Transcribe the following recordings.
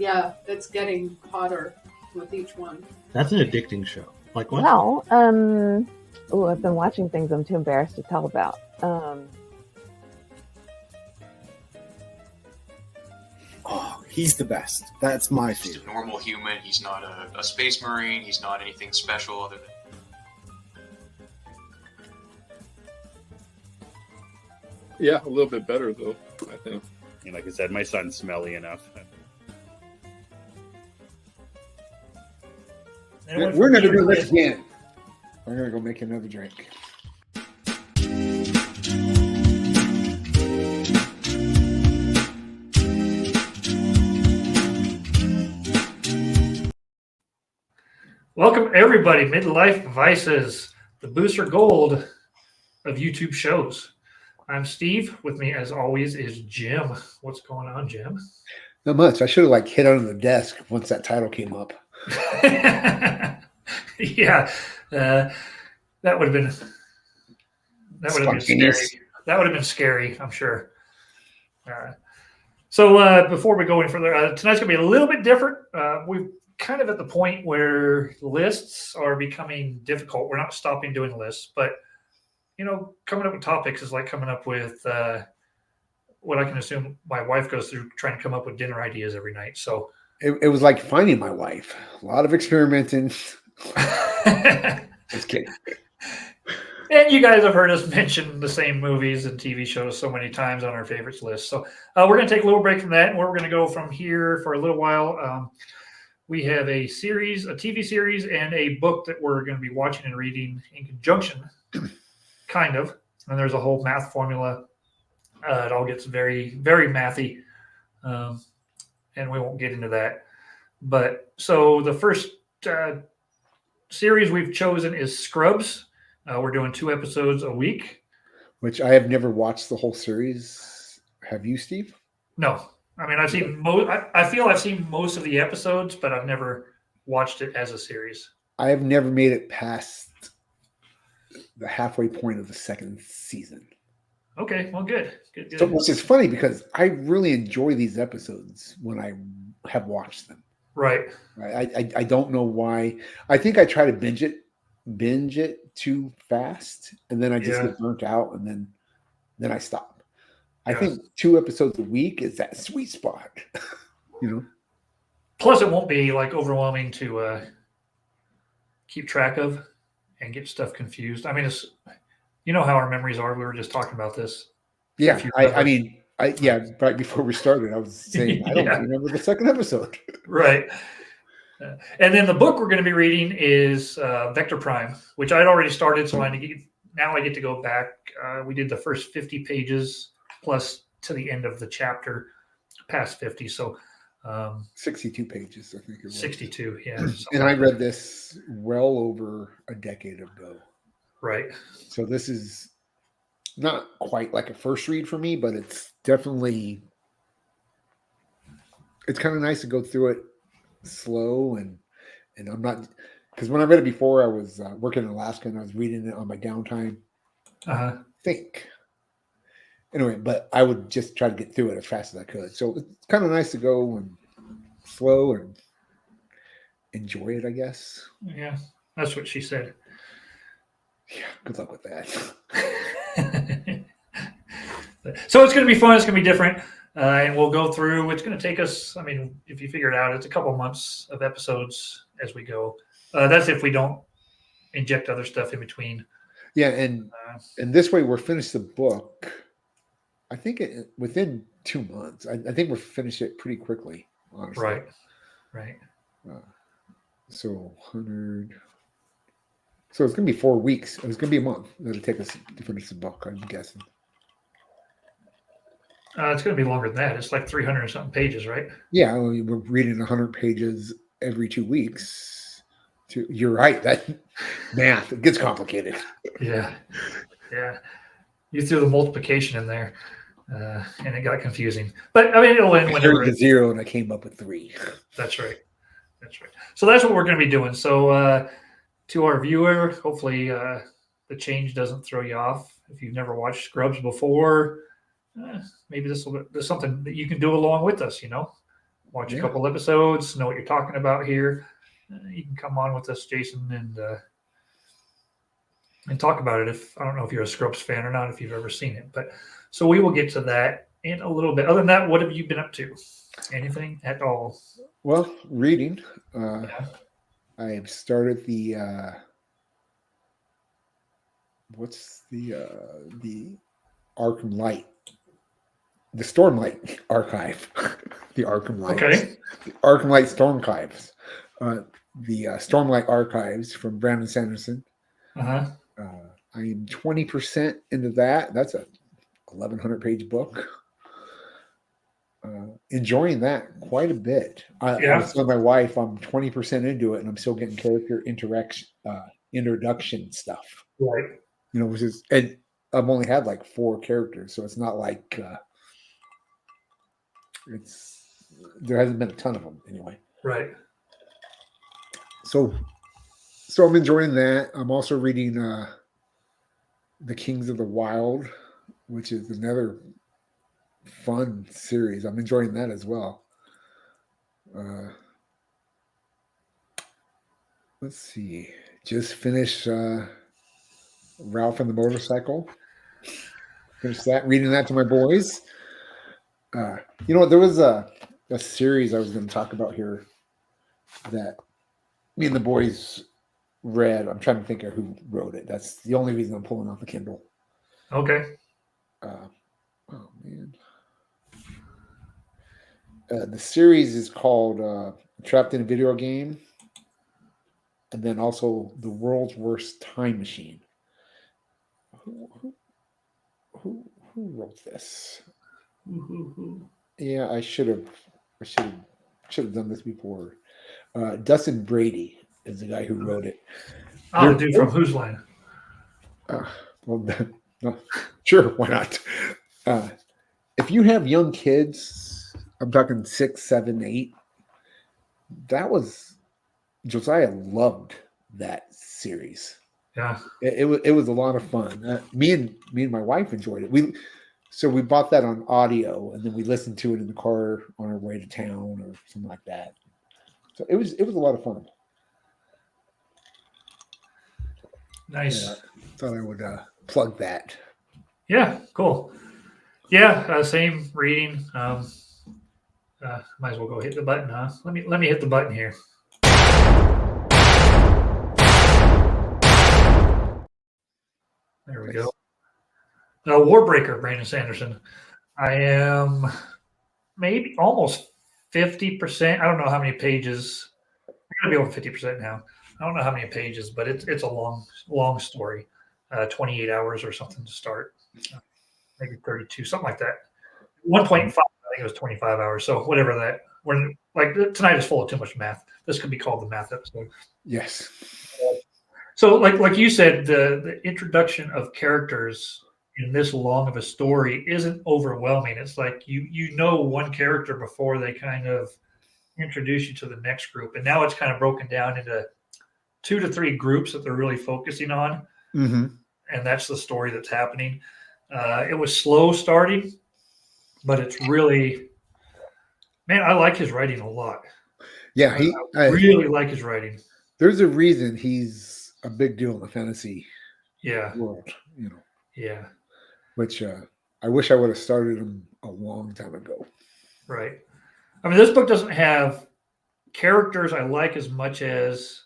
Yeah, it's getting hotter with each one. That's an addicting show. Like what? Well, I've been watching things I'm too embarrassed to tell about. Oh, he's the best. That's my He's just favorite. a normal human. He's not a space marine. He's not anything special other than. Yeah, a little bit better though, I think. And like I said, my son's smelly enough. We're never doing this again. We're gonna go make another drink. Welcome, everybody. Midlife Vices, the Booster Gold of YouTube shows. I'm Steve. With me, as always, is Jim. What's going on, Jim? Not much. I should have hit under the desk once that title came up. Yeah, that would have been scary. That would have been scary, I'm sure. So before we go any further, tonight's gonna be a little bit different. We've kind of at the point where lists are becoming difficult. We're not stopping doing lists, but coming up with topics is like coming up with what I can assume my wife goes through trying to come up with dinner ideas every night. So it was like finding my wife. A lot of experimenting. Just kidding. And you guys have heard us mention the same movies and TV shows so many times on our favorites list. So we're going to take a little break from that, and we're going to go from here for a little while. We have a TV series, and a book that we're going to be watching and reading in conjunction, kind of. And there's a whole math formula. It all gets very, very mathy, and we won't get into that. But so the first series we've chosen is Scrubs. We're doing 2 episodes a week. Which I have never watched the whole series. Have you, Steve? No. I mean, I've seen I feel I've seen most of the episodes, but I've never watched it as a series. I have never made it past the halfway point of the second season. Okay, well, good. So, which is funny because I really enjoy these episodes when I have watched them. Right. I don't know why. I think I try to binge it too fast, and then I just get burnt out, and then I stop. I think 2 episodes a week is that sweet spot. Plus, it won't be like overwhelming to keep track of and get stuff confused. I mean, it's how our memories are. We were just talking about this. Yeah, right before we started, I was saying I don't remember the second episode. Right. And then the book we're going to be reading is Vector Prime, which I'd already started, so now I get to go back. We did the first 50 pages plus to the end of the chapter, past 50. So 62 pages, I think it was. 62, yeah. And I read this well over a decade ago. Right. So this is not quite like a first read for me, but it's definitely, it's kind of nice to go through it slow, and I'm not, because when I read it before, I was working in Alaska and I was reading it on my downtime. Anyway, but I would just try to get through it as fast as I could. So it's kind of nice to go and slow and enjoy it, I guess. Yeah, that's what she said. Yeah, good luck with that. So it's going to be fun. It's going to be different. And we'll go through. It's going to take us, I mean, if you figure it out, it's a couple months of episodes as we go. That's if we don't inject other stuff in between. Yeah, and this way we're finished the book, I think within 2 months. I think we'll finish it pretty quickly, honestly. Right. So 100. So it's going to be 4 weeks. It's going to be a month. It'll take us to finish the book, I'm guessing. It's going to be longer than that. It's like 300 and something pages, right? Yeah, we're reading 100 pages every 2 weeks. You're right. That math, it gets complicated. Yeah. You threw the multiplication in there, and it got confusing. But I mean, it'll end whenever. I 0 and I came up with 3. That's right. So that's what we're going to be doing. So to our viewer, hopefully the change doesn't throw you off. If you've never watched Scrubs before, maybe there's something that you can do along with us. watch a Yeah. couple episodes, know what you're talking about here, you can come on with us, Jason, and talk about it. If I don't know if you're a Scrubs fan or not, if you've ever seen it, but so we will get to that in a little bit. Other than that, what have you been up to? Anything at all? Well, reading. Yeah. I've started the what's the Arkham Light, the Stormlight archive, the Arkham Light, Okay. the Arkham Light Stormchives, the Stormlight archives from Brandon Sanderson. Uh-huh. I am 20% into that. That's a 1,100 page book. Enjoying that quite a bit. I was telling my wife I'm 20% into it, and I'm still getting character introduction stuff. Right. You know, which is, and I've only had like 4 characters, so it's not like there hasn't been a ton of them anyway. Right. So I'm enjoying that. I'm also reading The Kings of the Wild, which is another fun series. I'm enjoying that as well. Let's see. Just finished Ralph and the Motorcycle. Finished that, reading that to my boys. You know, there was a series I was going to talk about here that me and the boys read. I'm trying to think of who wrote it. That's the only reason I'm pulling off the Kindle. Okay. Oh man. The series is called Trapped in a Video Game, and then also The World's Worst Time Machine. Who wrote this? Yeah, I should have done this before. Dustin Brady is the guy who wrote it. Oh, the dude from Whose Line? Well, no, sure, why not? If you have young kids, I'm talking 6, 7, 8. That was Josiah loved that series. Yeah. It was a lot of fun. Me and my wife enjoyed it. We bought that on audio, and then we listened to it in the car on our way to town or something like that. So it was a lot of fun. Nice. Yeah, thought I would plug that. Yeah, cool. Yeah, same reading. Might as well go hit the button, huh? Let me hit the button here. There we go. Warbreaker, Brandon Sanderson. I am maybe almost 50%. I don't know how many pages. I'm gonna be over 50% now. I don't know how many pages, but it's a long story. 28 hours or something to start. Maybe 32, something like that. 1.5, I think it was 25 hours. So whatever that. When like tonight is full of too much math. This could be called the math episode. Yes. So like you said, the introduction of characters in this long of a story isn't overwhelming. It's like you know one character before they kind of introduce you to the next group, and now it's kind of broken down into 2 to 3 groups that they're really focusing on, and that's the story that's happening. It was slow starting, but it's really, man, I like his writing a lot. Yeah, I really like his writing. There's a reason he's a big deal in the fantasy world, you know. Yeah. Which I wish I would have started him a long time ago. Right. I mean, this book doesn't have characters I like as much as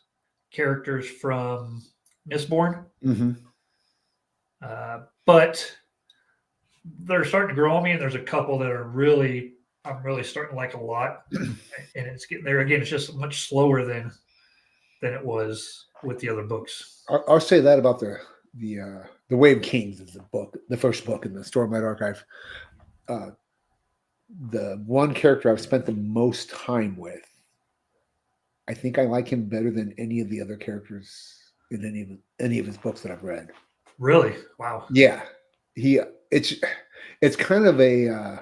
characters from Mistborn. But they're starting to grow on me, and there's a couple that I'm really starting to like a lot. And it's getting there again. It's just much slower than it was with the other books. I'll say that about the Way of Kings is the first book in the Stormlight Archive. The one character I've spent the most time with, I think I like him better than any of the other characters in any of his books that I've read. Really? Wow. Yeah, it's kind of a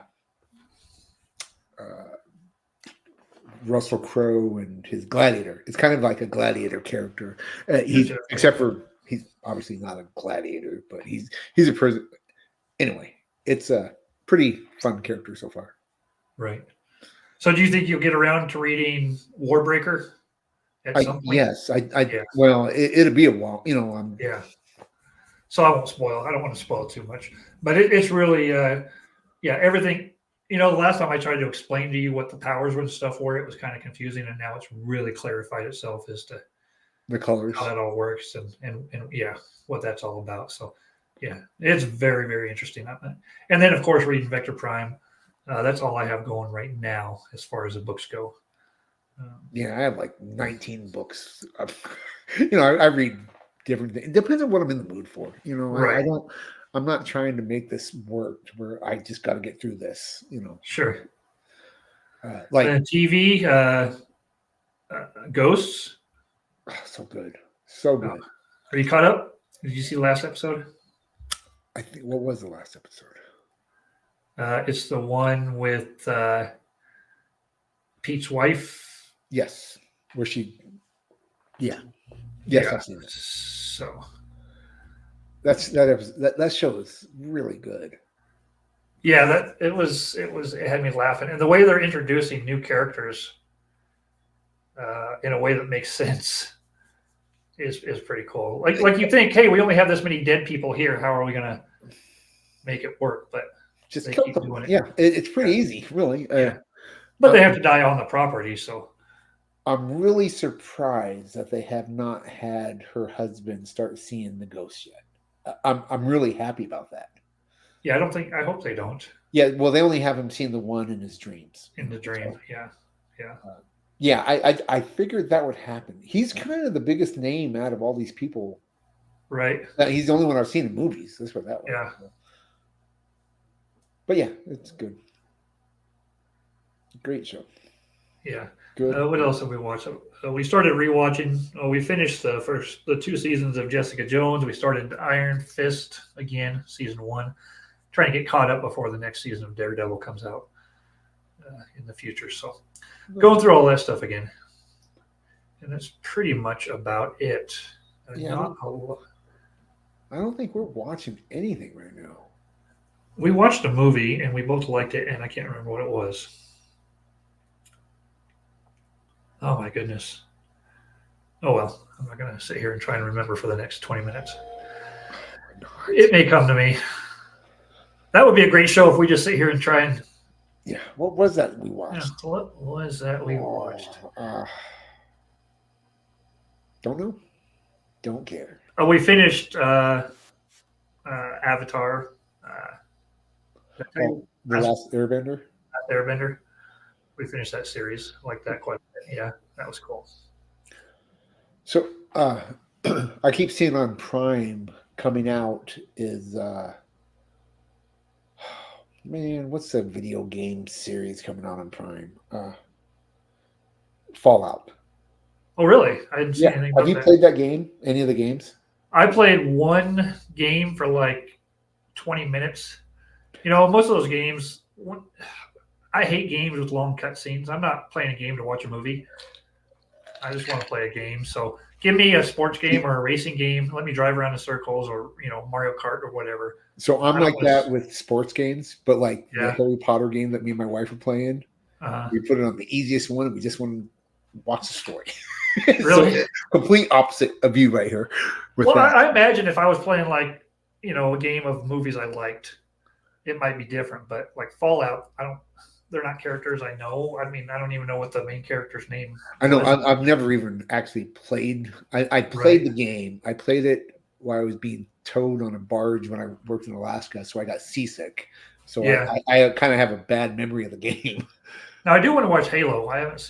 Russell Crowe and his Gladiator. It's kind of like a Gladiator character. Except for he's obviously not a gladiator, but he's a person. Anyway, it's a pretty fun character so far. Right. So do you think you'll get around to reading Warbreaker at some point? Yes, Yeah. Well, it'll be a while. Yeah. So I won't spoil. I don't want to spoil too much, but it's really, everything. The last time I tried to explain to you what the powers and stuff were, it was kind of confusing, and now it's really clarified itself as to the colors. how that all works and what that's all about. So, yeah, it's very, very interesting. And then, of course, reading Vector Prime. That's all I have going right now as far as the books go. Yeah, I have like 19 books. I read different things. It depends on what I'm in the mood for. Right. I'm not trying to make this work to where I just got to get through this. Sure. Like TV, Ghosts. so good, so good. Are you caught up? Did you see the last episode? I think what was the last episode? It's the one with Pete's wife. Yes, where she. Yeah. Yes, Yeah. I've seen it. So That show is really good. yeah, it had me laughing, and the way they're introducing new characters in a way that makes sense is pretty cool. Like you think, hey, we only have this many dead people here. How are we gonna make it work? But Just they kill keep them. doing it. Yeah, it's pretty easy, really. Yeah. But they have to die on the property, so I'm really surprised that they have not had her husband start seeing the ghost yet. I'm really happy about that. yeah, I hope they don't Yeah, well, they only have him seeing the one in his dreams. in the dream. Yeah. Yeah, I figured that would happen. He's kind of the biggest name out of all these people. Right. He's the only one I've seen in movies. Let's put it that way. Yeah. But yeah, it's good. Great show. Yeah. Good. What else have we watched? We started rewatching. We finished the 2 seasons of Jessica Jones. We started Iron Fist again, season 1, trying to get caught up before the next season of Daredevil comes out in the future. So going through all that stuff again, and that's pretty much about it. Yeah, Not a lot. I don't think we're watching anything right now. We watched a movie and we both liked it, and I can't remember what it was. Oh my goodness. Oh well, I'm not going to sit here and try and remember for the next 20 minutes. It may come to me. That would be a great show if we just sit here and try and. Yeah, what was that we Yeah, watched? what was that we watched? Don't know. Don't care. Oh, we finished Avatar. Oh, the Last Airbender. Airbender. We finished that series. I like that quite a bit. Yeah, that was cool. So I keep seeing on Prime coming out is man, what's the video game series coming out on Prime? Fallout. Oh, really? I didn't see anything Have about you that. played that game? Any of the games? I played one game for like 20 minutes. Most of those games, I hate games with long cutscenes. I'm not playing a game to watch a movie. I just want to play a game. So give me a sports game or a racing game. Let me drive around in circles or, Mario Kart or whatever. So I'm I like don't that wanna- with sports games, but like the Yeah. Harry Potter game that me and my wife are playing, Uh, we put it on the easiest one and we just want to watch the story. Really? So, complete opposite of you right here with well, that. I imagine if I was playing like, a game of movies I liked, it might be different. But like Fallout, they're not characters I know. I mean, I don't even know what the main character's name I know. was. I've never even actually played. I played Right. the game. I played it while I was being towed on a barge when I worked in Alaska, so I got seasick. So Yeah. I kind of have a bad memory of the game. Now I do want to watch Halo. I haven't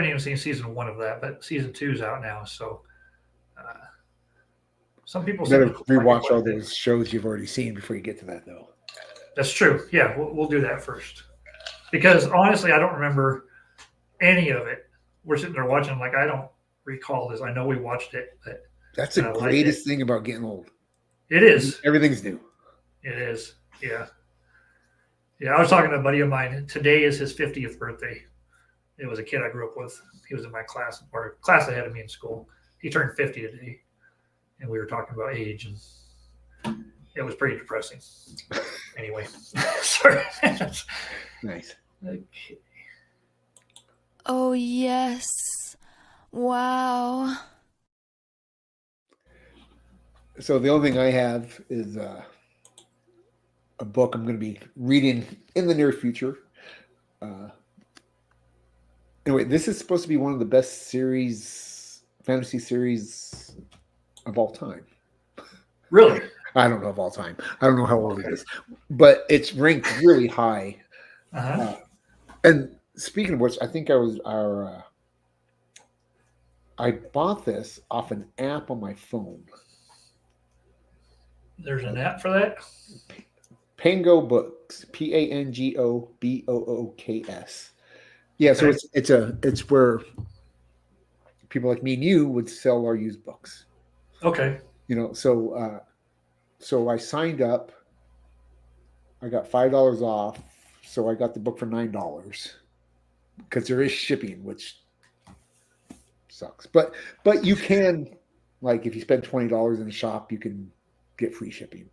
even seen season 1 of that, but season 2 is out now. So some people You better seem to like rewatch it all quite a bit. those shows you've already seen before you get to that, though. That's true. Yeah, we'll do that first. Because honestly, I don't remember any of it. We're sitting there watching, like, I don't recall this. I know we watched it, but That's the I like greatest thing about getting old. it is. Everything's new. It is. Yeah. Yeah, I was talking to a buddy of mine. Today is his 50th birthday. It was a kid I grew up with. He was in my class, or class ahead of me in school. He turned 50 today, and we were talking about age, and it was pretty depressing. Anyway, sorry. Nice. Okay. Oh, yes. Wow. So the only thing I have is a book I'm going to be reading in the near future. Anyway, this is supposed to be one of the best fantasy series of all time. Really? I don't know of all time. I don't know how old it is, but it's ranked really high. Uh-huh. And speaking of which, I think I bought this off an app on my phone. There's an app for that? Pango Books, PANGOBOOKS. Yeah, so it's where people like me and you would sell our used books. Okay. So I signed up. I got $5 off, so I got the book for $9 because there is shipping, which sucks. But you can, like, if you spend $20 in the shop, you can get free shipping.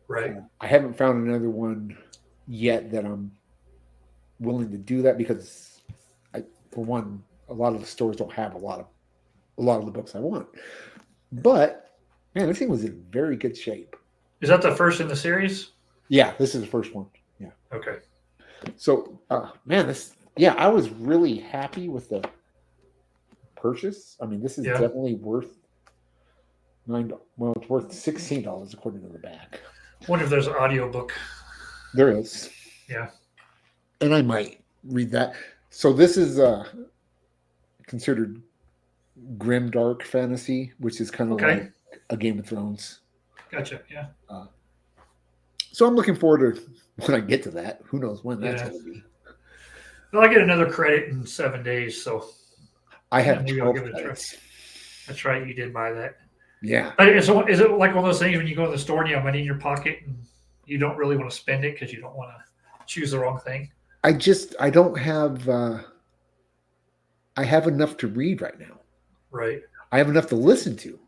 Right. I haven't found another one yet that I'm willing to do that because, for one, a lot of the stores don't have a lot of the books I want. But man, this thing was in very good shape. Is that the first in the series? Yeah, this is the first one. Yeah. Okay. So, man, I was really happy with the purchase. I mean, this is definitely worth $9. Well, it's worth $16 according to the back. I wonder if there's an audiobook. There is. Yeah. And I might read that. So this is considered grim dark fantasy, which is kind of like a Game of Thrones. Gotcha. Yeah. So I'm looking forward to when I get to that. Who knows when that's going to be? Well, I get another credit in 7 days, so I have maybe I'll 12 give it a try. credits. That's right. You did buy that. Yeah. So is it like one of those things when you go to the store and you have money in your pocket and you don't really want to spend it because you don't want to choose the wrong thing? I don't have. I have enough to read right now. Right. I have enough to listen to.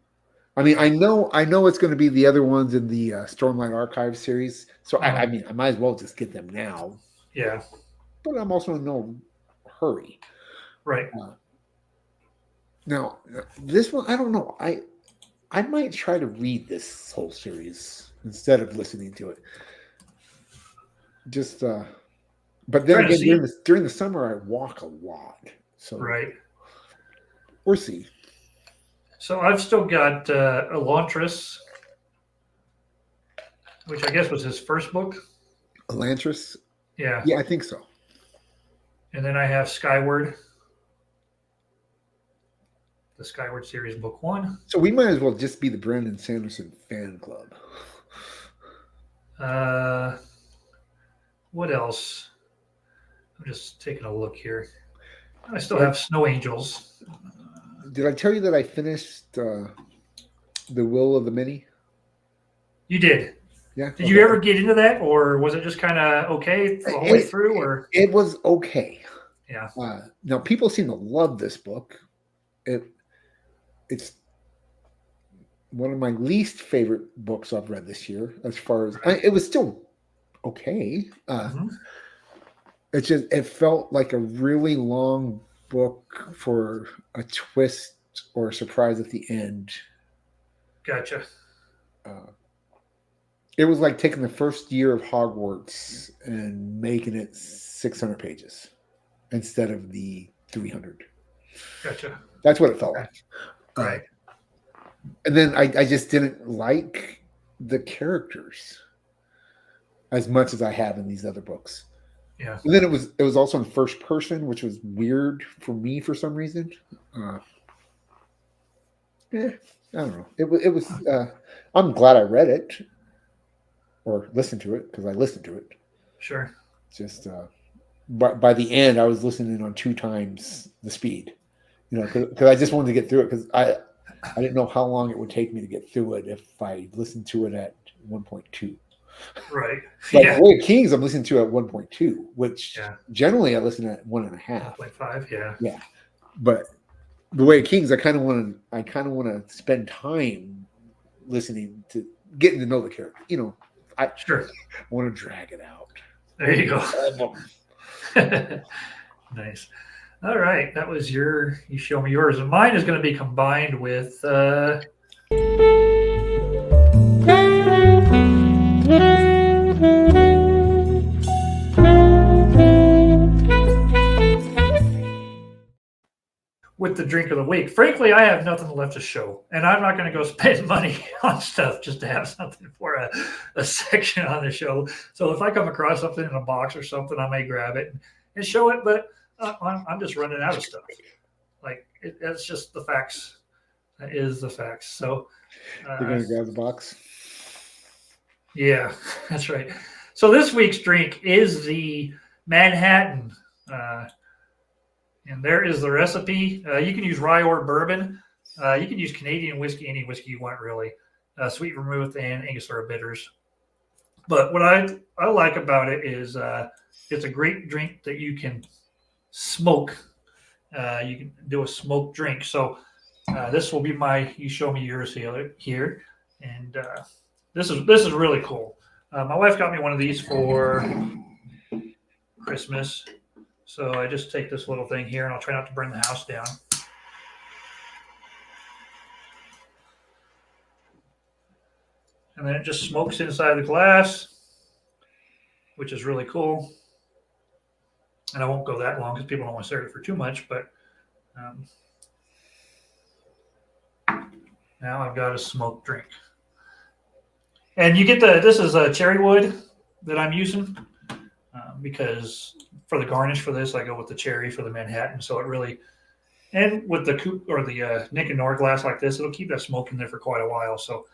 I mean, I know it's going to be the other ones in the Stormlight Archive series. So I mean, I might as well just get them now. Yeah. But I'm also in no hurry. Right. Now, this one, I don't know. I might try to read this whole series instead of listening to it. Just, but then again, during the summer, I walk a lot. So right. We'll see. So I've still got Elantris, which I guess was his first book. Elantris? Yeah. Yeah, I think so. And then I have Skyward. The Skyward series, book 1. So we might as well just be the Brandon Sanderson fan club. What else? I'm just taking a look here. I still have Snow Angels. Did I tell you that I finished The Will of the Many? You did. Yeah. Did you ever get into that, or was it just kind of okay the whole way through? Or it was okay. Yeah. Now people seem to love this book. It's one of my least favorite books I've read this year. As far as it was still okay. It felt like a really long book for a twist or a surprise at the end. Gotcha. It was like taking the first year of Hogwarts and making it 600 pages instead of the 300. Gotcha. That's what it felt like. Right. And then I just didn't like the characters as much as I have in these other books. Yeah. And then it was also in first person, which was weird for me for some reason. I don't know. It was. I'm glad I read it or listened to it because I listened to it. Sure. Just by the end, I was listening on 2 times the speed. Because I just wanted to get through it because I didn't know how long it would take me to get through it if I listened to it at 1.2. Right. Like Way of Kings, I'm listening to at 1.2, which generally I listen at 1.5. 1.5, yeah. Yeah. But The Way of Kings, I kind of want to spend time listening to getting to know the character. I want to drag it out. There you go. Nice. All right, that was you show me yours, and mine is going to be combined with. With the drink of the week. Frankly, I have nothing left to show, and I'm not going to go spend money on stuff just to have something for a section on the show. So if I come across something in a box or something, I may grab it and show it, but I'm just running out of stuff. Like, it's just the facts. That is the facts. So You're going to grab the box? Yeah, that's right. So this week's drink is the Manhattan. And there is the recipe. You can use rye or bourbon. You can use Canadian whiskey, any whiskey you want, really. Sweet vermouth and Angostura bitters. But what I like about it is it's a great drink that you can smoke. You can do a smoked drink. So this will be you show me yours here. And this is really cool. My wife got me one of these for Christmas. So I just take this little thing here, and I'll try not to burn the house down. And then it just smokes inside the glass, which is really cool. And I won't go that long because people don't want to serve it for too much. But now I've got a smoked drink. And you get this is a cherry wood that I'm using because for the garnish for this, I go with the cherry for the Manhattan. So it really, and with the coupe or the Nick and Nora glass like this, it'll keep that smoke in there for quite a while. So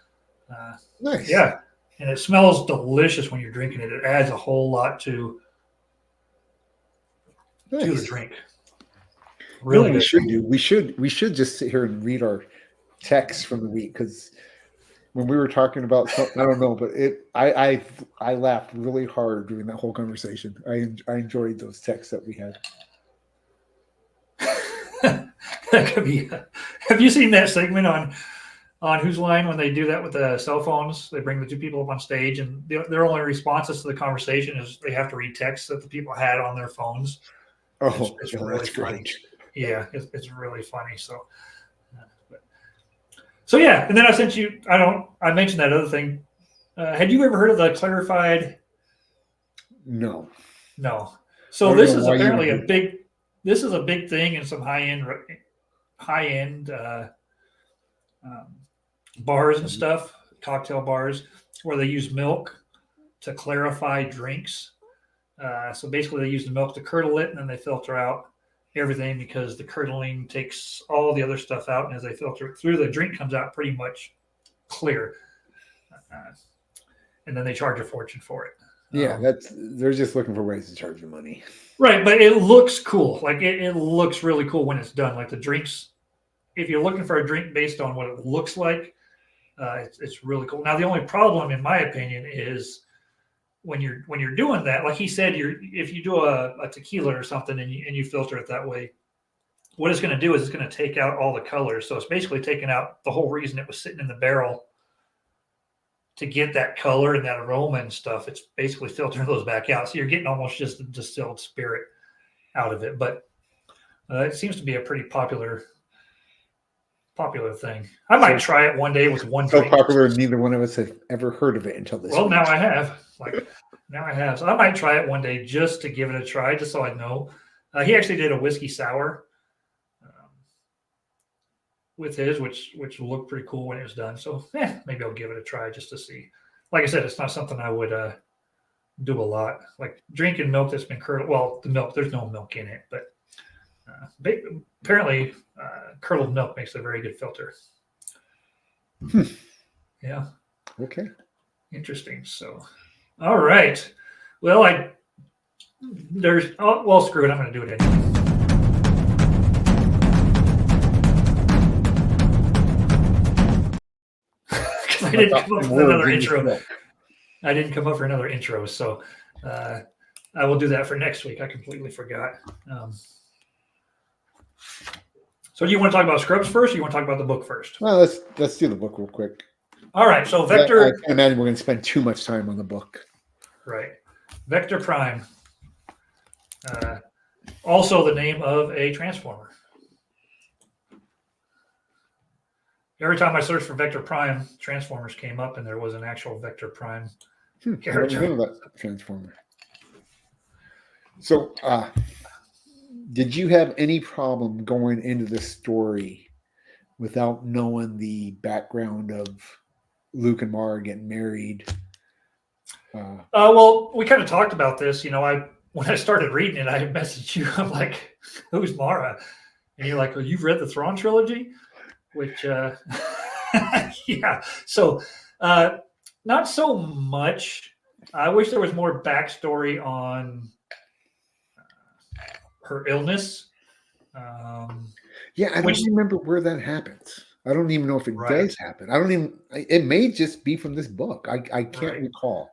Nice. yeah, and it smells delicious when you're drinking it. It adds a whole lot to the drink. Really, we should do. We should just sit here and read our text from the week, because when we were talking about something, I don't know, but I laughed really hard during that whole conversation. I enjoyed those texts that we had. That could be. Have you seen that segment on Whose Line when they do that with the cell phones? They bring the two people up on stage, and their only responses to the conversation is they have to read texts that the people had on their phones. Oh, it's yeah, really that's funny. great. Yeah, it's really funny. So yeah, and then I sent you. I mentioned that other thing. Had you ever heard of the clarified? No. So I don't this know is why you apparently would. this is a big thing in some high end bars and stuff, cocktail bars, where they use milk to clarify drinks. So basically, they use the milk to curdle it, and then they filter out everything, because the curdling takes all the other stuff out, and as they filter it through, the drink comes out pretty much clear. And then they charge a fortune for it. Yeah, they're just looking for ways to charge you money. Right, but it looks cool. Like it looks really cool when it's done. Like the drinks, if you're looking for a drink based on what it looks like, it's really cool. Now the only problem, in my opinion, is when you're doing that, like he said, if you do a tequila or something and you filter it that way, what it's going to do is it's going to take out all the colors. So it's basically taking out the whole reason it was sitting in the barrel to get that color and that aroma and stuff. It's basically filtering those back out. So you're getting almost just a distilled spirit out of it. But it seems to be a pretty popular thing. I might try it one day with one So drink. popular, neither one of us have ever heard of it until this. Well, week. now I have. So I might try it one day just to give it a try, just so I know. He actually did a whiskey sour with his, which looked pretty cool when it was done. So maybe I'll give it a try just to see. Like I said, it's not something I would do a lot. Like drinking milk that's been curdled. Well, the milk, there's no milk in it, but apparently curdled milk makes a very good filter. Yeah. Okay. Interesting. So, all right. Well, screw it. I'm going to do it anyway. I didn't come up with another intro. I didn't come up for another intro, so I will do that for next week. I completely forgot. So, do you want to talk about Scrubs first, or you want to talk about the book first? Well, let's do the book real quick. All right. So, Vector. I can't imagine we're going to spend too much time on the book. Right. Vector Prime. Also, the name of a Transformer. Every time I searched for Vector Prime, Transformers came up, and there was an actual Vector Prime I don't character. know that Transformer. So, did you have any problem going into the story without knowing the background of Luke and Mara getting married? Well, we kind of talked about this. You know, when I started reading it, I messaged you. I'm like, "Who's Mara?" And you're like, "Well, you've read the Thrawn trilogy," which, yeah. So, not so much. I wish there was more backstory on her illness. Yeah, I don't remember where that happens. I don't even know if it does happen. I don't even. It may just be from this book. I can't recall.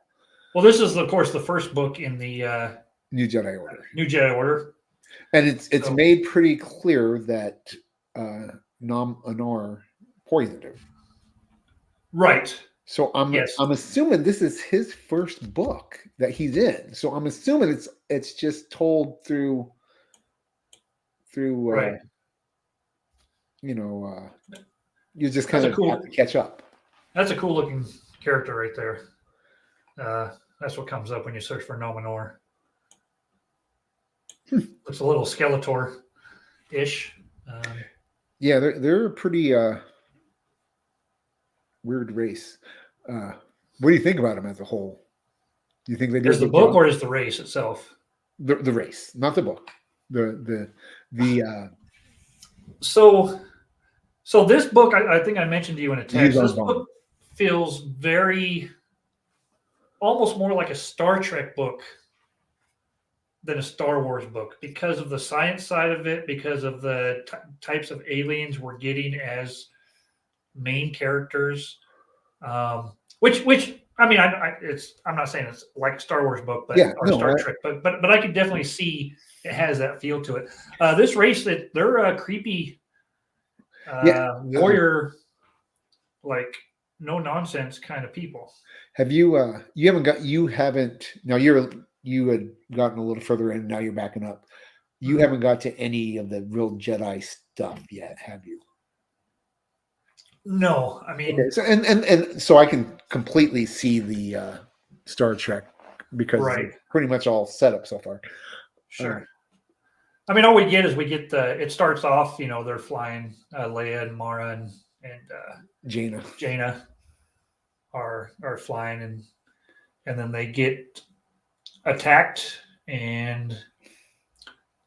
Well, this is, of course, the first book in the New Jedi Order. New Jedi Order, and it's made pretty clear that Nom Anor poisoned her. Right. So I'm assuming this is his first book that he's in. So I'm assuming it's just told through right. You just kind of have to catch up. That's a cool looking character right there. That's what comes up when you search for Nom Anor. Looks a little Skeletor-ish. Yeah, they're a pretty weird race. What do you think about them as a whole? Do you think they do is the book or is the race itself? The race, not the book. So this book, I think I mentioned to you in a text. This book feels very, almost more like a Star Trek book than a Star Wars book because of the science side of it, because of the types of aliens we're getting as main characters. Which I mean, I'm not saying it's like a Star Wars book, but Star Trek, but I could definitely see it has that feel to it. This race, that they're a creepy warrior, like no nonsense kind of people. Have you? You haven't. Now you had gotten a little further in. Now you're backing up. You haven't got to any of the real Jedi stuff yet, have you? No, I mean, okay, so and so I can completely see the Star Trek because it's pretty much all set up so far. Sure. I mean, all we get is it starts off, they're flying Leia and Mara and Jaina are flying and then they get attacked and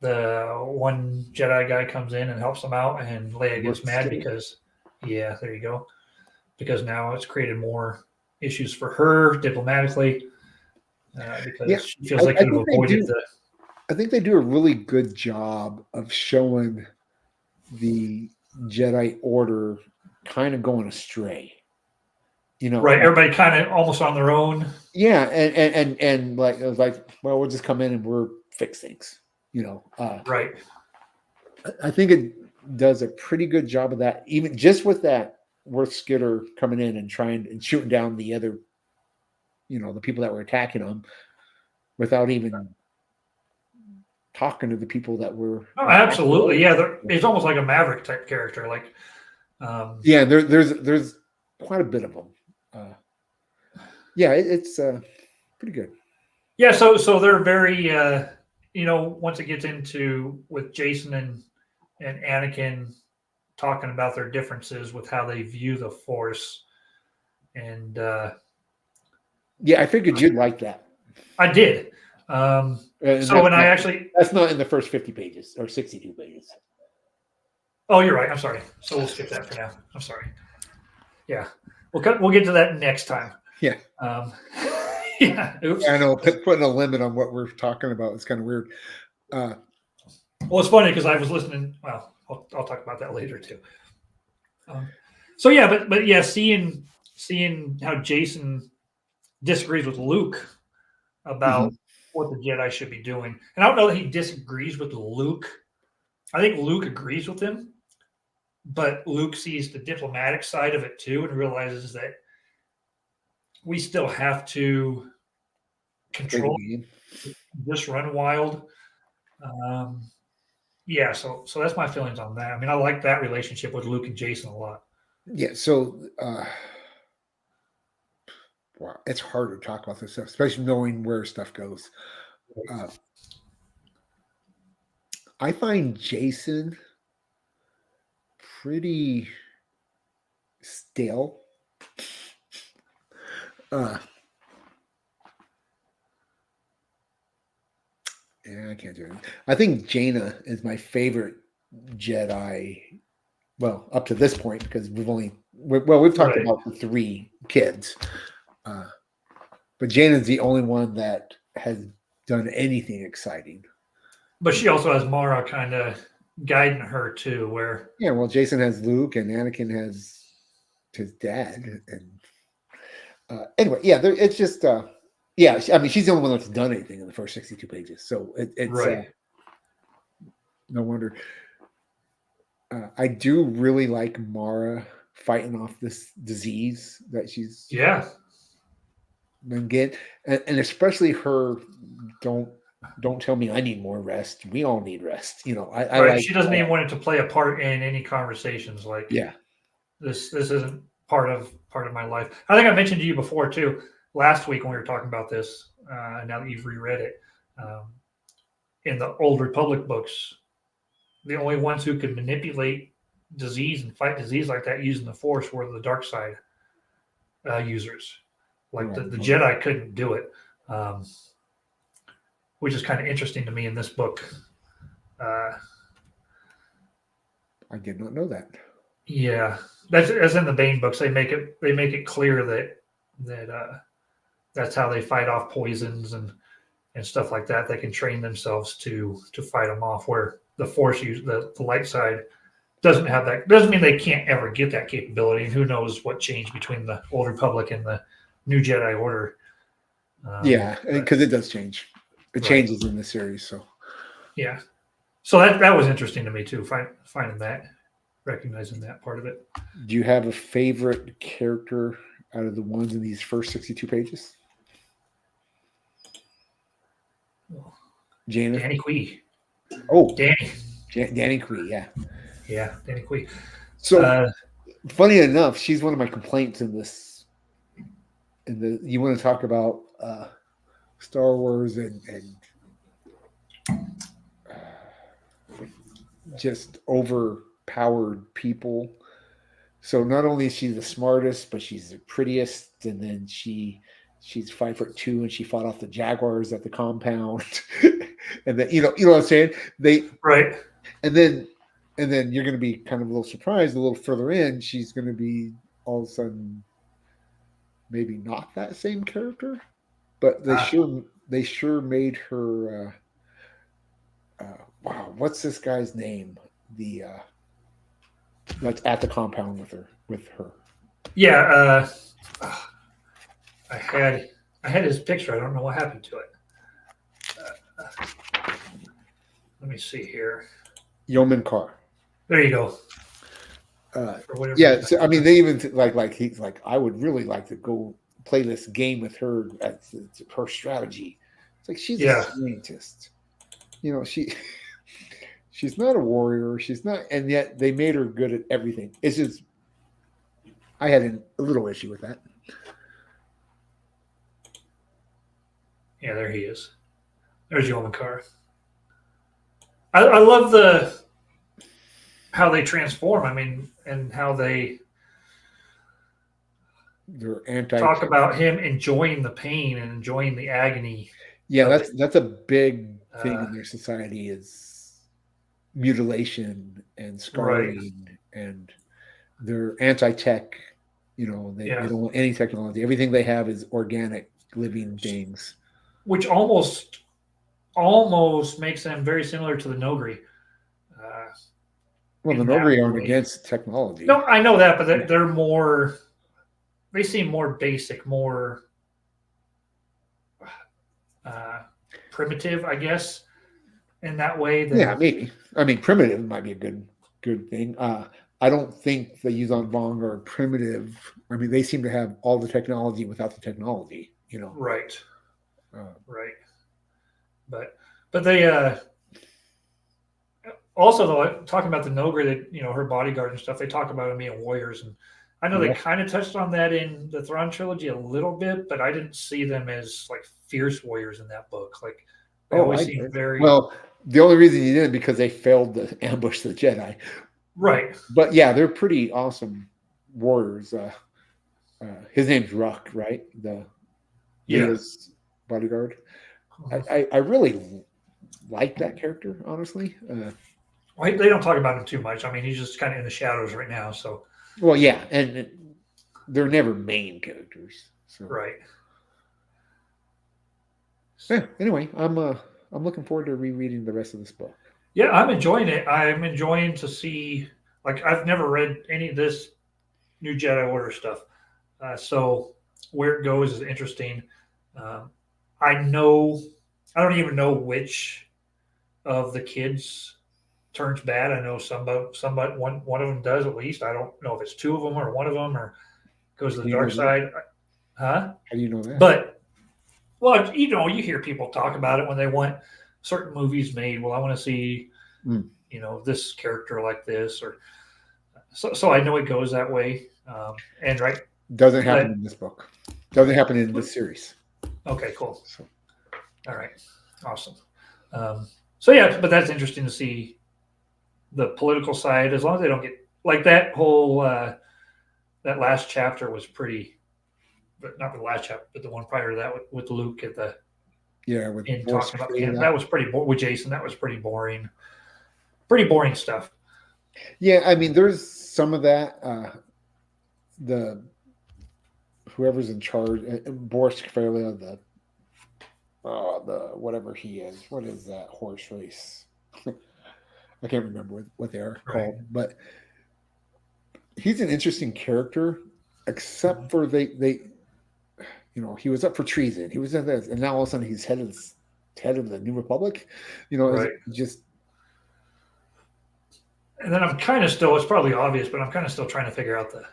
the one Jedi guy comes in and helps them out and Leia gets mad because there you go. Because now it's created more issues for her diplomatically because she feels like you've avoided the. I think they do a really good job of showing the Jedi Order kind of going astray. Right? Everybody kind of almost on their own. Yeah, and like it was like, well, we'll just come in and we'll fix things. Right. I think it does a pretty good job of that, even just with that Worth Skidder coming in and trying and shooting down the other, the people that were attacking them without even talking to the people that were. Oh, absolutely, yeah. It's almost like a Maverick type character, like. There's quite a bit of them. It's pretty good. Yeah, so they're very, once it gets into with Jason and Anakin talking about their differences with how they view the Force, and I figured you'd like that. I did. That's not in the first 50 pages or 62 pages. Oh, you're right. I'm sorry. So we'll skip that for now. I'm sorry. Yeah, we'll get to that next time. Yeah. Yeah. Oops. I know putting a limit on what we're talking about is kind of weird. Well, it's funny because I was listening. Well, I'll talk about that later too. But yeah, seeing how Jason disagrees with Luke about what the Jedi should be doing, and I don't know that he disagrees with Luke. I think Luke agrees with him, but Luke sees the diplomatic side of it too and realizes that we still have to control, just run wild. Yeah, so that's my feelings on that. I mean, I like that relationship with Luke and Jason a lot. Yeah, so wow, it's hard to talk about this stuff, especially knowing where stuff goes. I find Jason pretty stale. Yeah, I can't do it. I think Jaina is my favorite Jedi. Well, up to this point, because we've talked Right. about the 3 kids, but Jaina's the only one that has done anything exciting. But she also has Mara kind of guiding her too, where Yeah, well, Jason has Luke, and Anakin has his dad, and anyway, yeah, it's just yeah. I mean, she's the only one that's done anything in the first 62 pages, so it's Right. No wonder. I do really like Mara fighting off this disease that she's been getting, and especially her. Don't tell me I need more rest. We all need rest. You know, I right. like, She doesn't even want it to play a part in any conversations. Like, yeah, this isn't part of my life. I think I mentioned to you before too, last week when we were talking about this. Now that you've reread it, in the Old Republic books, the only ones who could manipulate disease and fight disease like that using the Force were the dark side users. Like the Jedi couldn't do it, which is kind of interesting to me in this book. I did not know that. Yeah, that's as in the Bane books. They make it clear that that's how they fight off poisons and stuff like that. They can train themselves to fight them off. Where the Force use the light side doesn't have that. Doesn't mean they can't ever get that capability. And who knows what changed between the Old Republic and the New Jedi Order? Yeah, because it does change. It changes in the series. So yeah, so that was interesting to me too. Finding that, recognizing that part of it. Do you have a favorite character out of the ones in these first 62 pages? Jaina? Danny Quee. Oh, Danny. Danny Quee, yeah. Yeah, Danny Quee. So, funny enough, she's one of my complaints in this. You want to talk about Star Wars and just overpowered people. So not only is she the smartest, but she's the prettiest, and then she's 5'2" and she fought off the jaguars at the compound. And then you know what I'm saying? Right. And then you're going to be kind of a little surprised a little further in. She's going to be all of a sudden maybe not that same character, but they sure made her. Wow, what's this guy's name? The that's at the compound with her. Yeah, I had his picture. I don't know what happened to it. Let me see here. Yeoman Carr. There you go. Yeah, so, I mean, they even like he's like, I would really like to go play this game with her. That's her strategy. It's like she's a scientist. You know, she's not a warrior. She's not, and yet they made her good at everything. It's just, I had a little issue with that. Yeah, there he is. There's Yeoman Carr. I love how they transform. I mean, and how they're talk about him enjoying the pain and enjoying the agony. Yeah, that's a big thing in their society is mutilation and scarring, and they're anti-tech. You know, they don't want any technology. Everything they have is organic, living things. Which almost makes them very similar to the Nogri. Well, the Nogri aren't against technology. No, I know that, but they're more. They seem more basic, more primitive, I guess, in that way. Yeah, maybe. I mean, primitive might be a good thing. I don't think the Yuuzhan Vong are primitive. I mean, they seem to have all the technology without the technology. You know, right, right. But they Also, though, talking about the Nogra, that her bodyguard and stuff, they talk about them being warriors, and I know they kind of touched on that in the Thrawn trilogy a little bit, but I didn't see them as like fierce warriors in that book. Like they always seem very well. The only reason you didn't because they failed to ambush the Jedi, right. But yeah, they're pretty awesome warriors. His name's Ruck, right? His bodyguard. I really like that character, honestly. Well, they don't talk about him too much. I mean, he's just kind of in the shadows right now. So, well, yeah, and they're never main characters. So. Right. Yeah. Anyway, I'm looking forward to rereading the rest of this book. Yeah, I'm enjoying it. I'm enjoying to see. Like, I've never read any of this New Jedi Order stuff, so where it goes is interesting. I don't even know which of the kids turns bad. I know somebody one of them does at least. I don't know if it's two of them or one of them or goes to the dark side. Huh? How do you know that? But, well, you hear people talk about it when they want certain movies made. Well, I want to see, this character like this, or so I know it goes that way. And right, doesn't happen in this book. Doesn't happen in this series. Okay, cool. All right, awesome. So yeah, but that's interesting to see the political side. As long as they don't get like that whole that last chapter was pretty, but not the last chapter, but the one prior to that with Luke at the with talking about that was pretty with Jason. That was pretty boring stuff. Yeah, I mean, there's some of that. The whoever's in charge, Boris Karloff, the whatever he is. What is that horse race? I can't remember what they are called, but he's an interesting character. Except for they, he was up for treason. He was in this, and now all of a sudden he's head of the New Republic. Right. Just. And then I'm kind of still. It's probably obvious, but I'm kind of still trying to figure out the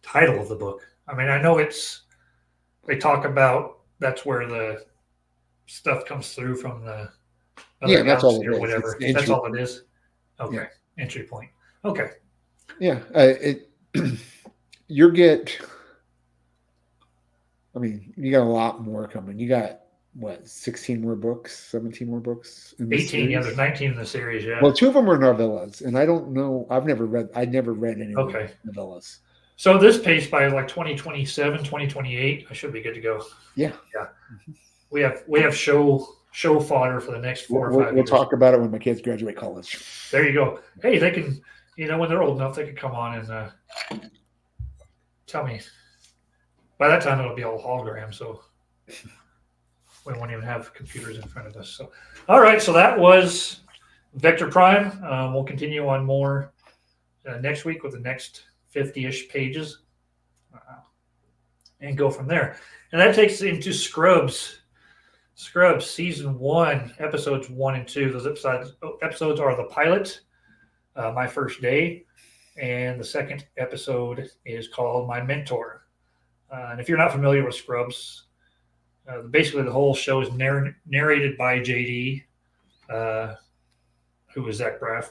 title of the book. I mean, I know they talk about that's where the stuff comes through from the that's all it or is. whatever. That's all it is. Okay, yeah. Entry point. Okay. Yeah, you got a lot more coming. You got what, 16 more books, 17 more books? 18. Series? Yeah, there's 19 in the series. Yeah. Well, 2 of them are novellas, and I don't know. I'd never read any novellas. So this pace by like 2027, 2028, I should be good to go. Yeah. Yeah. Mm-hmm. We have show fodder for the next 4 or 5 years. We'll talk about it when my kids graduate college. There you go. Hey, they can, when they're old enough, they can come on and tell me. By that time, it'll be all hologram, so we won't even have computers in front of us. So, all right. So that was Vector Prime. We'll continue on more next week with the next 50-ish pages and go from there. And that takes us into Scrubs. Scrubs season 1, episodes 1 and 2. Those episodes are the pilot, My First Day, and the second episode is called My Mentor. And if you're not familiar with Scrubs, basically the whole show is narrated by JD, who is Zach Braff,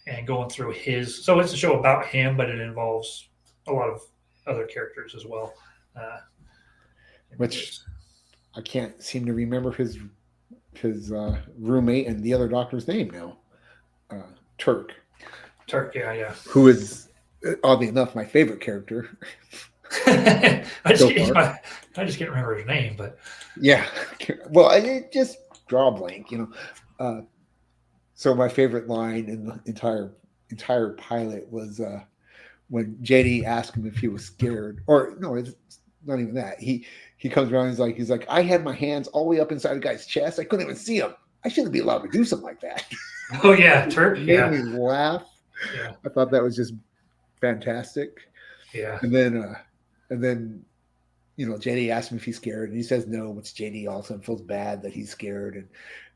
and going through his. So it's a show about him, but it involves a lot of other characters as well. Which I can't seem to remember his roommate and the other doctor's name now. Turk. Turk, yeah. Who is, oddly enough, my favorite character. I just can't remember his name, but yeah. Well, I just draw a blank, So my favorite line in the entire pilot was when JD asked him if he was scared, or no, it's not even that. He comes around. He's like, I had my hands all the way up inside a guy's chest. I couldn't even see him. I shouldn't be allowed to do something like that. Oh yeah, Turk. It made me laugh. Yeah, I thought that was just fantastic. Yeah, and then JD asked him if he's scared, and he says no, which JD also feels bad that he's scared, and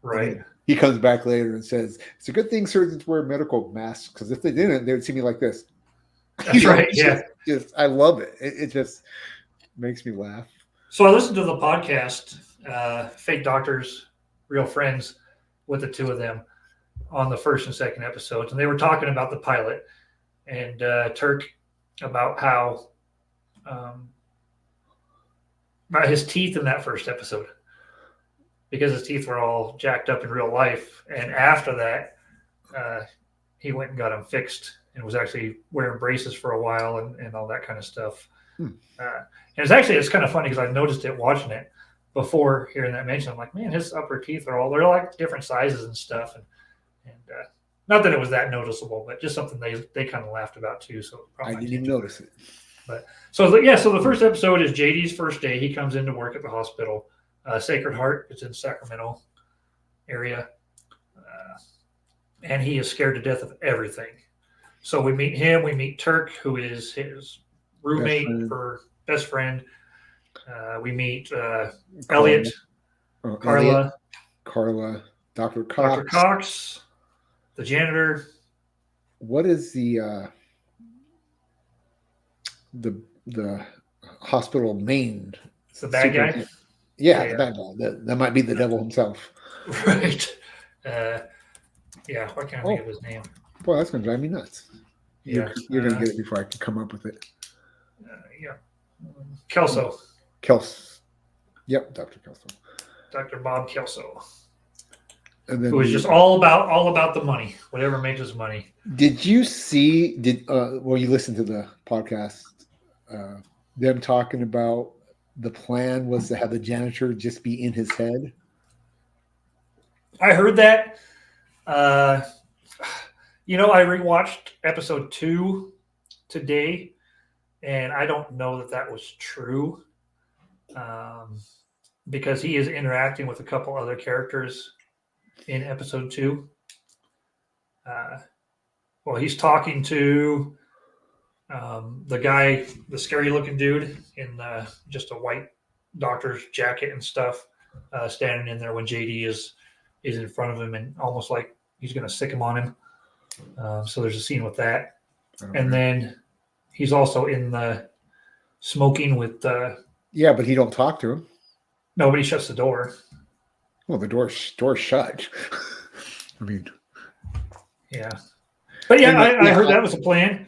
right. He comes back later and says, "It's a good thing surgeons wear medical masks, because if they didn't, they would see me like this." That's right. Yeah, just I love it. It just makes me laugh. So I listened to the podcast, Fake Doctors, Real Friends, with the two of them. on the first and second episodes, and they were talking about the pilot and Turk about how about his teeth in that first episode, because his teeth were all jacked up in real life, and after that, he went and got them fixed and was actually wearing braces for a while and all that kind of stuff. And it's kind of funny because I noticed it watching it before hearing that mention. I'm like, man, his upper teeth they're like different sizes and stuff. And not that it was that noticeable, but just something they kind of laughed about too. So I didn't even notice it. But so the first episode is JD's first day. He comes into work at the hospital, Sacred Heart. It's in Sacramento area. And he is scared to death of everything. So we meet him. We meet Turk, who is his roommate for best friend. We meet Elliot, Carla, Dr. Cox. Dr. Cox, the janitor. What is the hospital main? The bad guy? Yeah, the bad guy. That might be the devil himself. Right. Why can't I think of his name? Boy, that's going to drive me nuts. Yeah. You're going to get it before I can come up with it. Kelso. Yep, Dr. Kelso. Dr. Bob Kelso. And then who was just all about the money, whatever makes us money. Did you see? You listened to the podcast? Them talking about the plan was to have the janitor just be in his head. I heard that. I rewatched episode 2 today, and I don't know that was true, because he is interacting with a couple other characters in episode 2. He's talking to the guy, the scary looking dude in just a white doctor's jacket and stuff, standing in there when JD is in front of him and almost like he's going to sick him on him. So there's a scene with that. And then he's also in the smoking with yeah, but he don't talk to him. Nobody shuts the door. Well, the door's shut. I mean, yeah. But yeah, I heard that was a plan.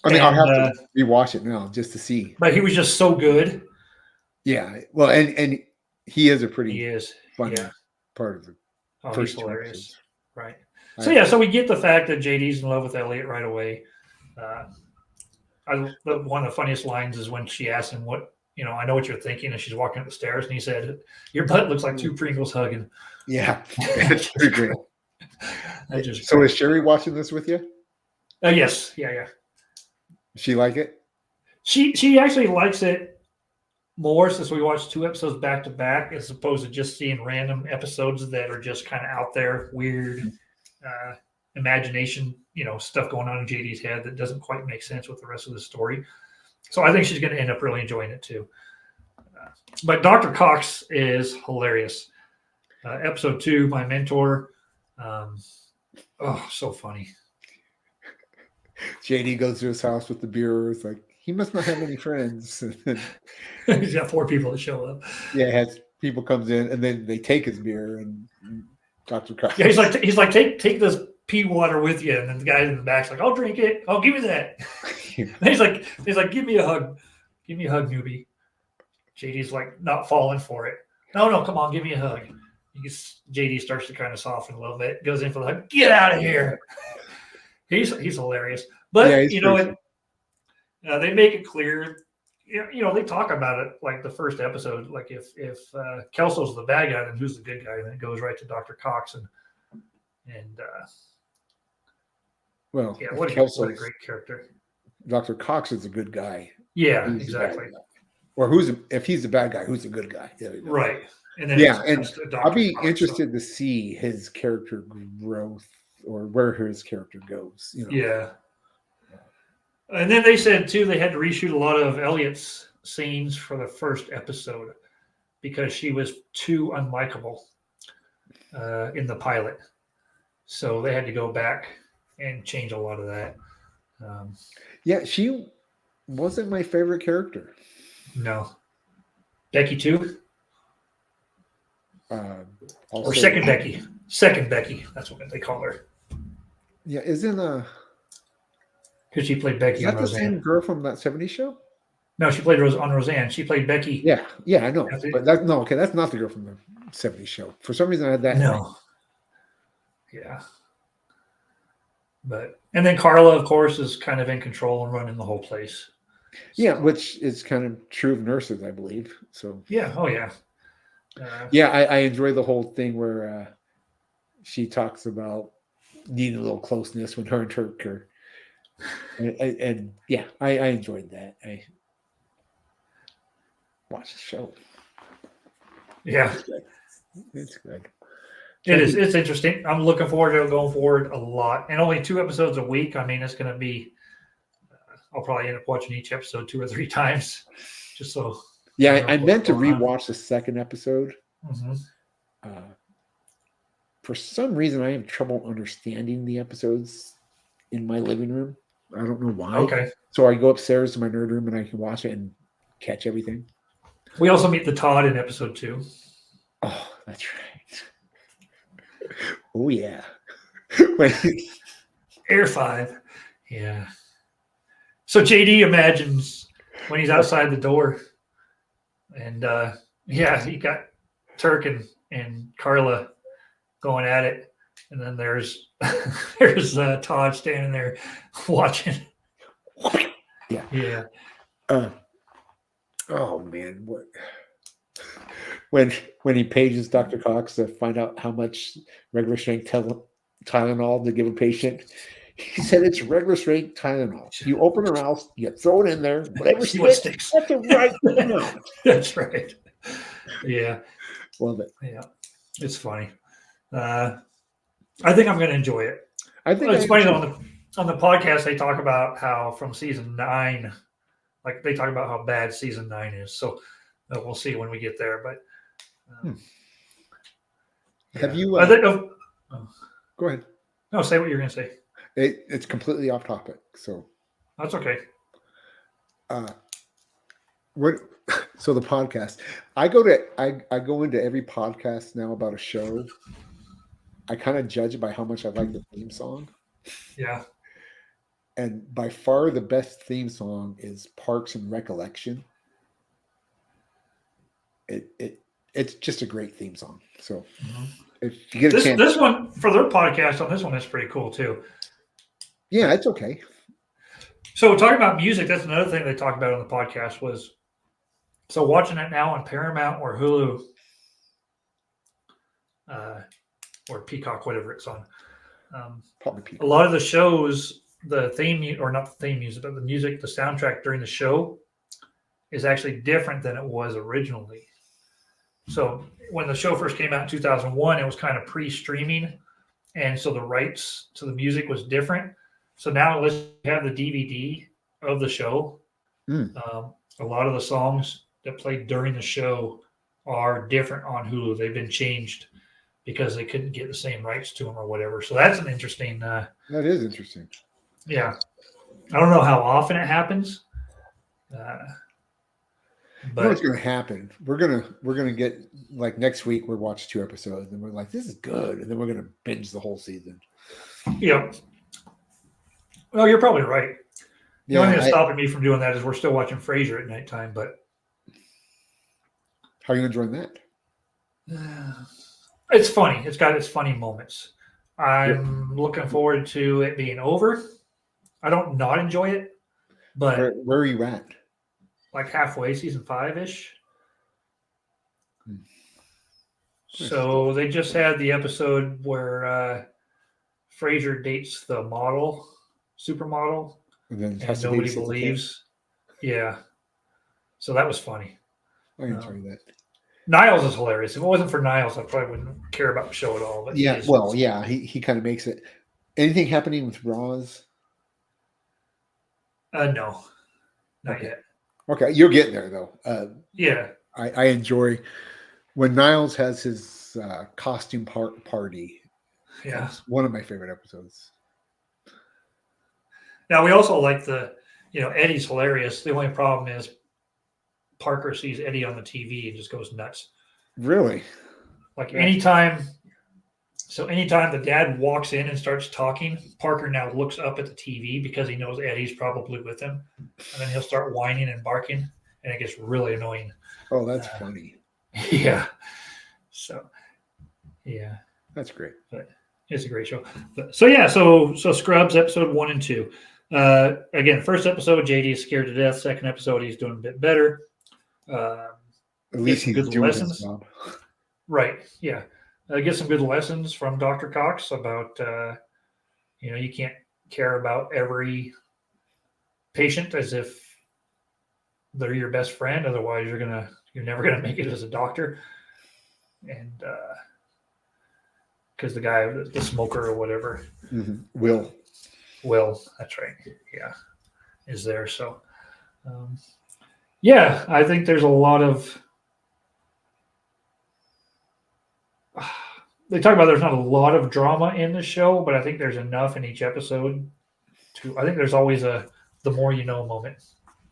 I mean, I'll have to rewatch it now just to see. But he was just so good. Yeah. Well, and he is a pretty funny part of the first he's hilarious. Episodes. Right. So we get the fact that JD's in love with Elliot right away. One of the funniest lines is when she asks him what, I know what you're thinking, and she's walking up the stairs, and he said, "Your butt looks like 2 Pringles hugging." Yeah, that's pretty great. So is Sherry watching this with you? Yes. Yeah. She like it? She actually likes it more since we watched 2 episodes back to back, as opposed to just seeing random episodes that are just kind of out there, weird imagination, stuff going on in JD's head that doesn't quite make sense with the rest of the story. So I think she's going to end up really enjoying it too. But Dr. Cox is hilarious. Episode 2, my mentor. So funny. JD goes to his house with the beer. It's like, he must not have any friends. He's got 4 people that show up. Yeah, has people comes in and then they take his beer and Dr. Cox. Yeah, he's like take this pea water with you, and then the guy in the back's like, I'll drink it. Oh, give me that. he's like, give me a hug, newbie. JD's like not falling for it. No, come on, give me a hug. JD starts to kind of soften a little bit, goes in for the hug. Get out of here. He's hilarious, but they make it clear. They talk about it like the first episode. Like if Kelso's the bad guy, then who's the good guy? And then it goes right to Dr. Cox and what a great character. Dr. Cox is a good guy. Yeah, exactly. Or if he's the bad guy, who's the good guy? Right. And then and I'll be interested to see his character growth or where his character goes. Yeah. And then they said too they had to reshoot a lot of Elliot's scenes for the first episode because she was too unlikable in the pilot. So they had to go back and change a lot of that. She wasn't my favorite character. No. Becky too? Or Second Becky. Second Becky. That's what they call her. Yeah, isn't Because she played is Becky on that the same Roseanne. girl from that 70s show? No, she played on Roseanne. She played Becky. Yeah, I know. That's it. But that's no, okay, that's not the girl from the 70s show. For some reason I had that. No. Yeah. But and then Carla, of course, is kind of in control and running the whole place. Yeah, So, which is kind of true of nurses, I believe. So yeah. Oh yeah. yeah, I enjoy the whole thing where she talks about needing a little closeness when her and Turk are, and yeah, I enjoyed that. I watched the show. Yeah. It's good. It is. It's interesting. I'm looking forward to it going forward a lot. And only 2 episodes a week. I mean, it's going to be. I'll probably end up watching each episode 2 or 3 times, just so. Yeah, I meant to going on. rewatch the second episode. Mhm. For some reason, I have trouble understanding the episodes in my living room. I don't know why. Okay. So I go upstairs to my nerd room and I can watch it and catch everything. We also meet the Todd in episode 2. Oh, that's right. Oh yeah. When Air 5. Yeah. So JD imagines when he's outside the door, and yeah, he got Turk and Carla going at it, and then there's Todd standing there watching. Yeah. Yeah. Oh man, what when he pages Dr. Cox to find out how much regular strength Tylenol to give a patient, he said it's regular strength Tylenol. You open her mouth, you throw it in there, whatever See what sticks. sticks. That's the right amount. That's right. Yeah. Love it. Yeah. It's funny. I think I'm going to enjoy it. I think It's funny though, on the podcast they talk about how from season 9, like they talk about how bad season 9 is. So we'll see when we get there. But Have you? I think. Go ahead. No, say what you're going to say. It's completely off topic. So That's okay. what? So the podcast, I go into every podcast now about a show. I kind of judge it by how much I like the theme song. Yeah. And by far the best theme song is Parks and Recollection. It's just a great theme song. So if you get a chance, This one for their podcast on this one is pretty cool too. yeah, it's okay. So talking about music, that's another thing they talked about on the podcast was so watching it now on Paramount or Hulu, or Peacock, whatever it's on. Probably A people. lot of the shows, the theme or not the theme music, but the music, the soundtrack during the show is actually different than it was originally. So when the show first came out in 2001, it was kind of pre-streaming, and so the rights to the music was different. So now let's have the DVD of the show. A lot of the songs that played during the show are different on Hulu. They've been changed because they couldn't get the same rights to them or whatever. So that's an interesting. That is interesting. Yeah, I don't know how often it happens, You know but what's going to happen? We're gonna get like next week. We'll watch 2 episodes, and we're like, this is good, and then we're gonna binge the whole season. yeah. Well, you're probably right. The only thing that's I- stopping me from doing that is we're still watching Frasier at nighttime, but how are you enjoying that? it's funny. It's got its funny moments. I'm looking forward to it being over. I don't not enjoy it, but Where are you at? like halfway, season 5-ish. Hmm. So they just had the episode where Frasier dates the model, supermodel, And then and has to nobody babysit the kid. believes. Yeah. So that was funny. I enjoy that. Niles is hilarious. If it wasn't for Niles, I probably wouldn't care about the show at all. But Yeah, he is- well, yeah, he kind of makes it. Anything happening with Roz? no, not Okay. yet. Okay, you're getting there though. Yeah, I enjoy when Niles has his costume party. yeah. That's one of my favorite episodes. Now we also like Eddie's hilarious. The only problem is Parker sees Eddie on the TV and just goes nuts. Really? Like anytime So anytime the dad walks in and starts talking, Parker now looks up at the TV because he knows Eddie's probably with him. And then he'll start whining and barking, and it gets really annoying. Oh, that's funny. Yeah. So, yeah. That's great. It's a great show. So Scrubs episode 1 and 2. Again, first episode, JD is scared to death. Second episode, he's doing a bit better. At least he's good doing lessons. his job. Right. Yeah. Get some good lessons from Dr. Cox about, you can't care about every patient as if they're your best friend. Otherwise, you're never gonna make it as a doctor. And because the guy, the smoker or whatever, Will, that's right. Yeah, is there. So, yeah, I think there's a lot of. They talk about there's not a lot of drama in the show, but I think there's enough in each episode I think there's always the more you know moment.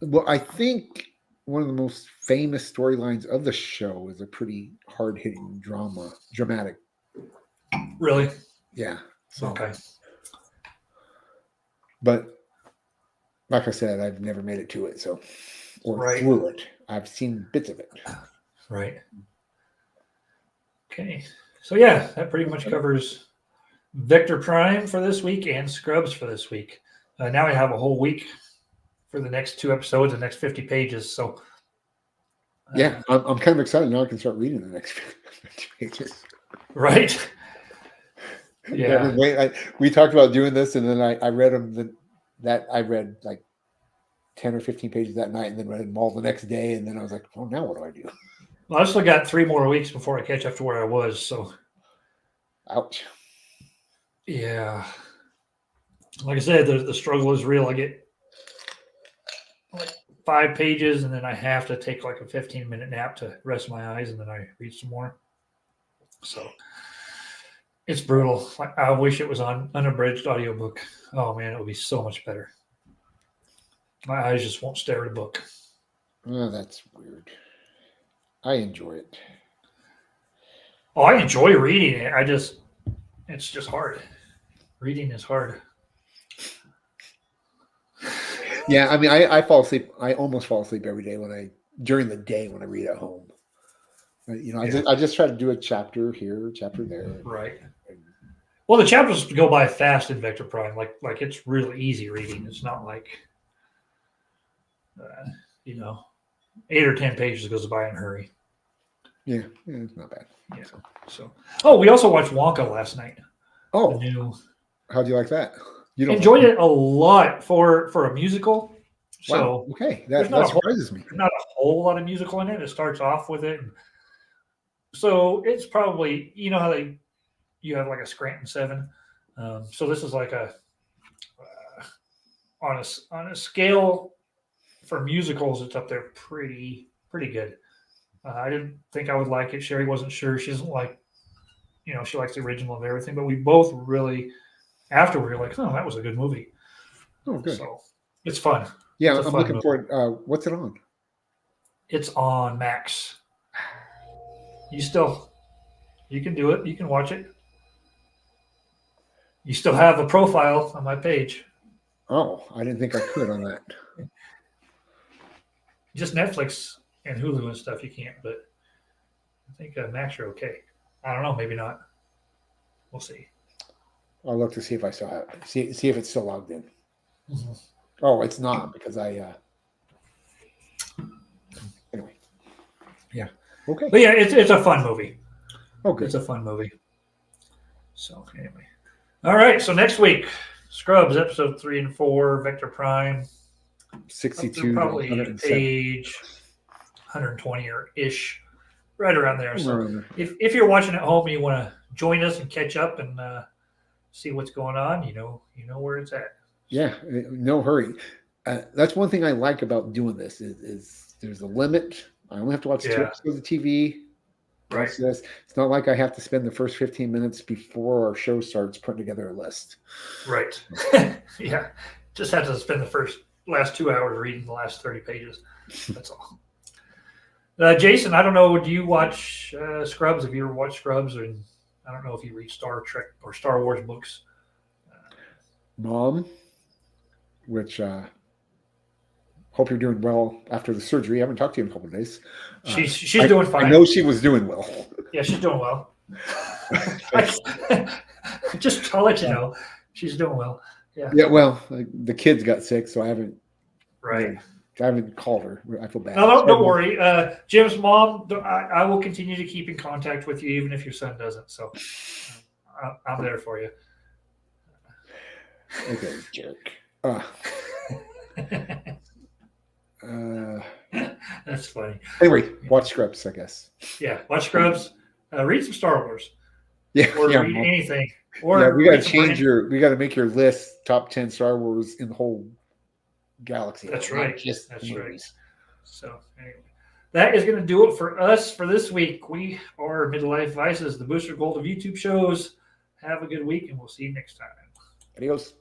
Well, I think one of the most famous storylines of the show is a pretty hard-hitting dramatic. Really? Yeah. So, Okay. But like I said, I've never made it to it, or Right. through it. I've seen bits of it. Right. Okay. So yeah, that pretty much covers Vector Prime for this week and Scrubs for this week. Now we have a whole week for the next 2 episodes, the next 50 pages. So Yeah, I'm kind of excited now. I can start reading the next few pages. right. Yeah. We talked about doing this, and then I read them. I read like 10 or 15 pages that night, and then read them all the next day. And then I was like, "Oh, now what do I do?" Well, I still got 3 more weeks before I catch up to where I was. So Ouch. yeah, like I said, the struggle is real. I get like 5 pages, and then I have to take like a 15-minute nap to rest my eyes, and then I read some more. So it's brutal. I wish it was on unabridged audiobook. Oh man, it would be so much better. My eyes just won't stare at a book. Oh, that's weird. I enjoy it. Oh, I enjoy reading it. It's just hard. Reading is hard. Yeah, I mean, I fall asleep. I almost fall asleep every day during the day when I read at home. I just try to do a chapter here, chapter there. Right. Well, the chapters go by fast in Vector Prime. Like it's really easy reading. It's not like, 8 or 10 pages goes by in a hurry. Yeah, it's not bad. Yeah. So, we also watched Wonka last night. Oh, The new. how'd you like that? You Enjoyed it a lot for a musical. So Wow. Okay, there's that not a whole- surprises me. There's not a whole lot of musical in it. It starts off with it. So it's probably, how you have like a Scranton 7. So this is like on a scale for musicals, it's up there pretty good. I didn't think I would like it. Sherry wasn't sure. She doesn't like, she likes the original and everything, but we both really, after we were like, oh, that was a good movie. Oh, good. So it's fun. Yeah, it's a I'm fun looking movie. forward. What's it on? It's on Max. You can do it. You can watch it. You still have a profile on my page. Oh, I didn't think I could on that. Just Netflix and Hulu and stuff you can't, but I think Max you're okay. I don't know, maybe not. We'll see. I'll look to see if I still have see if it's still logged in. Mm-hmm. Oh, it's not because anyway. Yeah. Okay. But yeah, it's a fun movie. Oh, good. It's a fun movie. So anyway. All right, so next week, Scrubs episode 3 and 4, Vector Prime. 62 to Probably 107. page 120 or ish, right around there. So Around there. if you're watching at home and you want to join us and catch up and see what's going on, you know where it's at. Yeah, no hurry. That's one thing I like about doing this is there's a limit. I only have to watch 2 episodes of TV. Right. It's not like I have to spend the first 15 minutes before our show starts putting together a list. Right. Yeah. Just have to spend the last 2 hours reading the last 30 pages. That's all. Jason, I don't know. Do you watch Scrubs? Have you ever watched Scrubs? I don't know if you read Star Trek or Star Wars books. Mom, which hope you're doing well after the surgery. I haven't talked to you in a couple of days. She's doing fine. I know she was doing well. Yeah, she's doing well. Just I'll let you know, she's doing well. Yeah. Yeah, well, the kids got sick, so I haven't Right. called her. I feel bad. No, don't worry. Jim's mom, I will continue to keep in contact with you even if your son doesn't. So I'm there for you. Okay, jerk. That's funny. Anyway, watch Scrubs, I guess. Yeah, watch Scrubs. Read some Star Wars. Yeah, Or yeah, read Mom. anything. Or Yeah, we got to read some change we got to make your list top 10 Star Wars in the whole galaxy. That's not right. Just That's movies. right. So anyway, that is going to do it for us for this week. We are Midlife Vices, the Booster Gold of YouTube shows. Have a good week, and we'll see you next time. Adios.